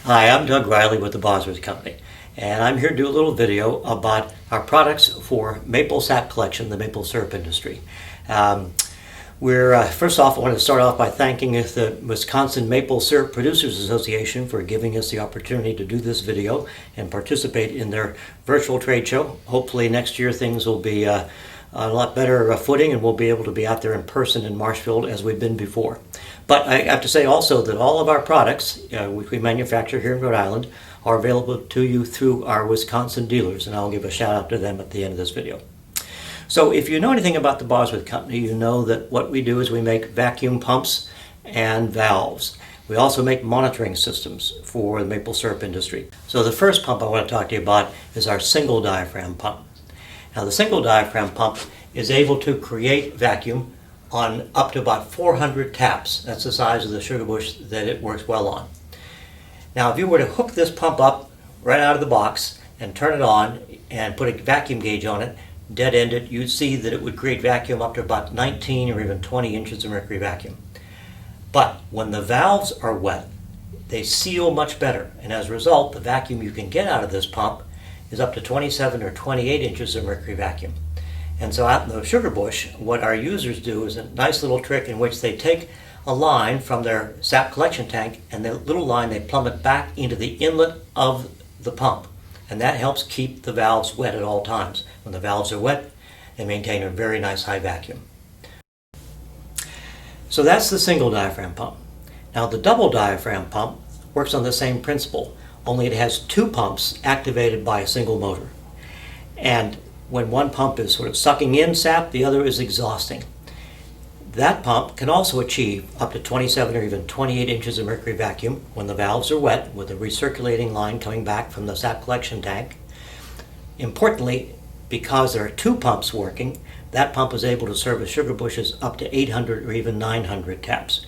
Hi, I'm Doug Riley with the Bosworth Company, and I'm here to do a little video about our products for maple sap collection, the maple syrup industry. First off, I want to start off by thanking the Wisconsin Maple Syrup Producers Association for giving us the opportunity to do this video and participate in their virtual trade show. Hopefully next year things will be a lot better footing and we'll be able to be out there in person in Marshfield as we've been before. But I have to say also that all of our products, which we manufacture here in Rhode Island, are available to you through our Wisconsin dealers, and I'll give a shout out to them at the end of this video. So if you know anything about the Bosworth Company, you know that what we do is we make vacuum pumps and valves. We also make monitoring systems for the maple syrup industry. So the first pump I want to talk to you about is our single diaphragm pump. Now the single diaphragm pump is able to create vacuum on up to about 400 taps. That's the size of the sugar bush that it works well on. Now if you were to hook this pump up right out of the box and turn it on and put a vacuum gauge on it, dead-ended, you'd see that it would create vacuum up to about 19 or even 20 inches of mercury vacuum. But when the valves are wet, they seal much better, and as a result, the vacuum you can get out of this pump is up to 27 or 28 inches of mercury vacuum. And so out in the sugar bush, what our users do is a nice little trick in which they take a line from their sap collection tank, and the little line they plumb it back into the inlet of the pump. And that helps keep the valves wet at all times. When the valves are wet, they maintain a very nice high vacuum. So that's the single diaphragm pump. Now the double diaphragm pump works on the same principle, only it has two pumps activated by a single motor. And when one pump is sort of sucking in sap, the other is exhausting. That pump can also achieve up to 27 or even 28 inches of mercury vacuum when the valves are wet, with a recirculating line coming back from the sap collection tank. Importantly, because there are two pumps working, that pump is able to service sugar bushes up to 800 or even 900 taps.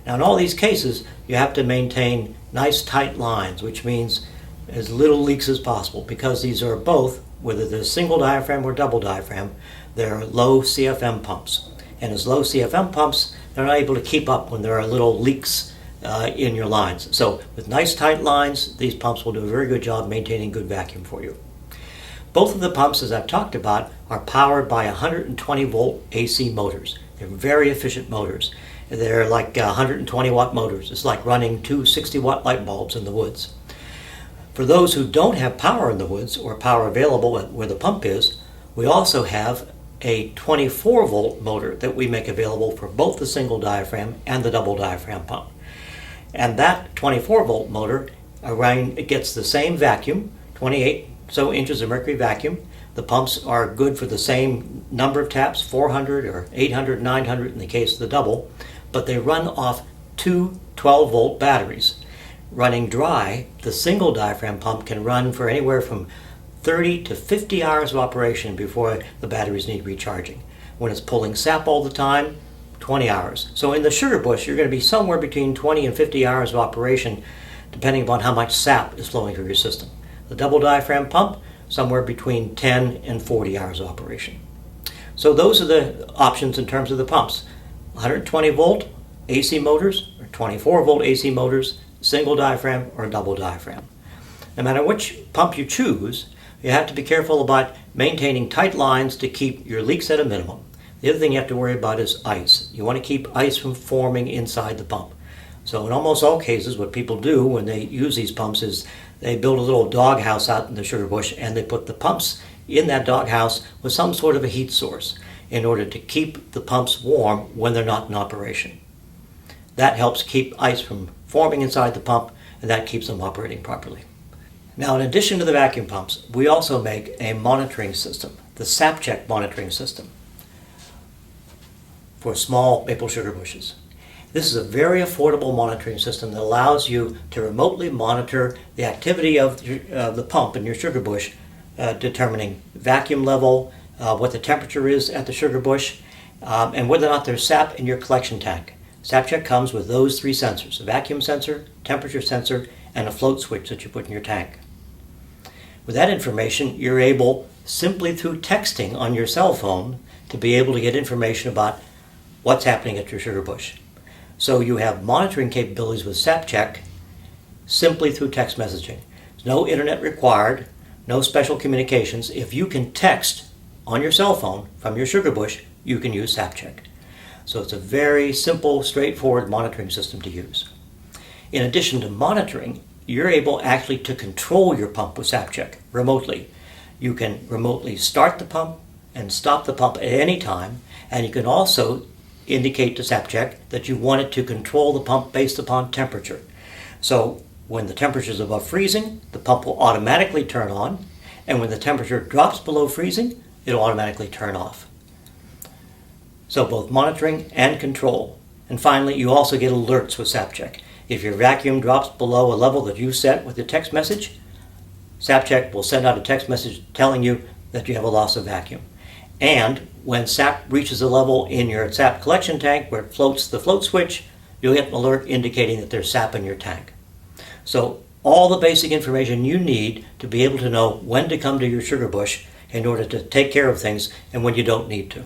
Now in all these cases, you have to maintain nice tight lines, which means as little leaks as possible, because these are both, whether they're single diaphragm or double diaphragm, they're low CFM pumps. And as low CFM pumps, they're not able to keep up when there are little leaks in your lines. So with nice tight lines, these pumps will do a very good job maintaining good vacuum for you. Both of the pumps, as I've talked about, are powered by 120 volt AC motors. They're very efficient motors. They're like 120 watt motors. It's like running two 60 watt light bulbs in the woods. For those who don't have power in the woods or power available where the pump is, we also have a 24 volt motor that we make available for both the single diaphragm and the double diaphragm pump. And that 24 volt motor it gets the same vacuum, 28 so inches of mercury vacuum. The pumps are good for the same number of taps, 400 or 800, 900 in the case of the double, but they run off two 12 volt batteries. Running dry, the single diaphragm pump can run for anywhere from 30 to 50 hours of operation before the batteries need recharging. When it's pulling sap all the time, 20 hours. So in the sugar bush, you're going to be somewhere between 20 and 50 hours of operation, depending upon how much sap is flowing through your system. The double diaphragm pump, somewhere between 10 and 40 hours of operation. So those are the options in terms of the pumps. 120 volt AC motors, or 24 volt AC motors, single diaphragm or double diaphragm. No matter which pump you choose, you have to be careful about maintaining tight lines to keep your leaks at a minimum. The other thing you have to worry about is ice. You want to keep ice from forming inside the pump. So in almost all cases, what people do when they use these pumps is they build a little doghouse out in the sugar bush, and they put the pumps in that doghouse with some sort of a heat source in order to keep the pumps warm when they're not in operation. That helps keep ice from forming inside the pump, and that keeps them operating properly. Now, in addition to the vacuum pumps, we also make a monitoring system, the Sap Check monitoring system, for small maple sugar bushes. This is a very affordable monitoring system that allows you to remotely monitor the activity of the pump in your sugar bush, determining vacuum level, what the temperature is at the sugar bush, and whether or not there's sap in your collection tank. Sap Check comes with those three sensors: a vacuum sensor, temperature sensor, and a float switch that you put in your tank. With that information, you're able, simply through texting on your cell phone, to be able to get information about what's happening at your sugar bush. So you have monitoring capabilities with Sap Check simply through text messaging. There's no internet required, no special communications. If you can text on your cell phone from your sugar bush, you can use Sap Check. So it's a very simple, straightforward monitoring system to use. In addition to monitoring, you're able actually to control your pump with Sap Check remotely. You can remotely start the pump and stop the pump at any time, and you can also indicate to Sap Check that you want it to control the pump based upon temperature. So when the temperature is above freezing, the pump will automatically turn on, and when the temperature drops below freezing, it'll automatically turn off. So both monitoring and control. And finally, you also get alerts with Sap Check. If your vacuum drops below a level that you set with your text message, Sap Check will send out a text message telling you that you have a loss of vacuum. And when sap reaches a level in your sap collection tank where it floats the float switch, you'll get an alert indicating that there's sap in your tank. So all the basic information you need to be able to know when to come to your sugar bush in order to take care of things and when you don't need to.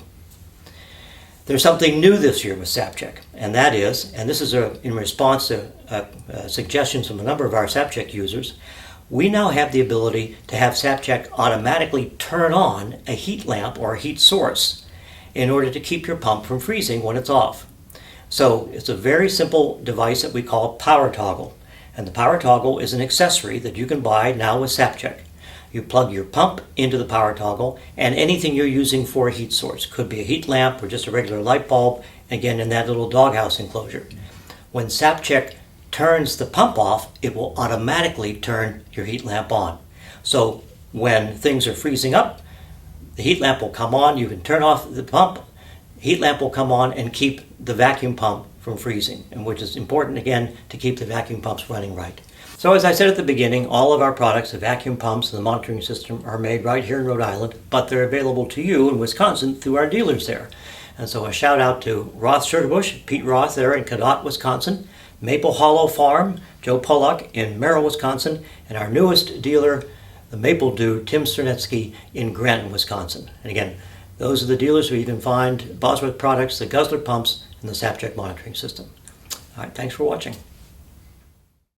There's something new this year with Sap Check, and that is, and this is in response to suggestions from a number of our Sap Check users, we now have the ability to have Sap Check automatically turn on a heat lamp or a heat source in order to keep your pump from freezing when it's off. So it's a very simple device that we call Power Toggle. And the Power Toggle is an accessory that you can buy now with Sap Check. You plug your pump into the Power Toggle and anything you're using for a heat source. Could be a heat lamp or just a regular light bulb, again in that little doghouse enclosure. When Sap Check turns the pump off, it will automatically turn your heat lamp on. So when things are freezing up, the heat lamp will come on, you can turn off the pump, heat lamp will come on and keep the vacuum pump from freezing, and which is important again to keep the vacuum pumps running right. So as I said at the beginning, all of our products, the vacuum pumps and the monitoring system, are made right here in Rhode Island, but they're available to you in Wisconsin through our dealers there. And so a shout out to Roth Sugar Bush, Pete Roth there in Cadott, Wisconsin, Maple Hollow Farm, Joe Pollock in Merrill, Wisconsin, and our newest dealer, the Maple Dew, Tim Sternetsky in Granton, Wisconsin. And again, those are the dealers where you can find Bosworth products, the Guzzler pumps, and the Sap Check monitoring system. All right, thanks for watching.